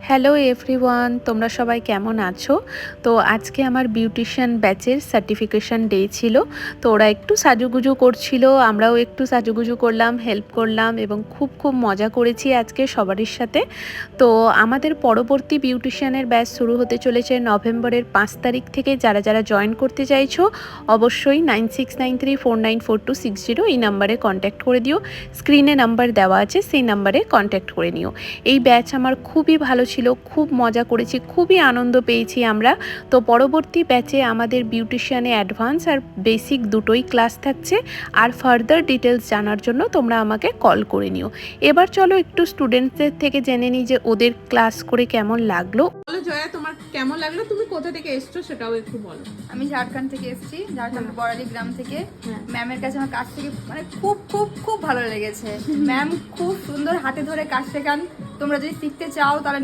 Hello everyone, তোমরা সবাই কেমন আছো? তো আজকে আমার বিউটিশিয়ান ব্যাচের সার্টিফিকেশন ডে ছিল। তো ওরা একটু সাজুগুজু করছিল, আমরাও একটু সাজুগুজু করলাম, হেল্প করলাম এবং খুব মজা করেছি আজকে সবারই সাথে। তো আমাদের পরবর্তী বিউটিশিয়ানের ব্যাচ শুরু হতে চলেছে নভেম্বরের 5 তারিখ থেকে। যারা যারা জয়েন করতে চাইছো অবশ্যই 9693494260 এই নাম্বারে কন্ট্যাক্ট করে দিও। স্ক্রিনে নাম্বার দেওয়া আছে, সেই নাম্বারে কন্ট্যাক্ট করে নিও। এই ব্যাচ আমার খুবই ভালো ছিল, খুব মজা করেছি, খুবই আনন্দ পেয়েছি আমরা। তো পরবর্তী ব্যাচে আমাদের বিউটিশিয়ানে অ্যাডভান্স আর বেসিক দুটোই ক্লাস থাকছে। আর ফার্দার ডিটেলস জানার জন্য তোমরা আমাকে কল করে নিও। এবার চলো একটু স্টুডেন্টদের থেকে জেনে নিই যে ওদের ক্লাস করে কেমন লাগলো। বলো জয়া, তোমার কেমন লাগলো? তুমি কোথা থেকে এসছো সেটাও একটু বলো। আমি ঝাড়খণ্ড থেকে এসেছি, ঝাড়খণ্ড বড়ালি গ্রাম থেকে। ম্যামের কাছে আমার কাজ থেকে মানে খুব ভালো লেগেছে। ম্যাম খুব সুন্দর হাতে ধরে কাজ শেখান। তোমরা যদি শিখতে চাও তাহলে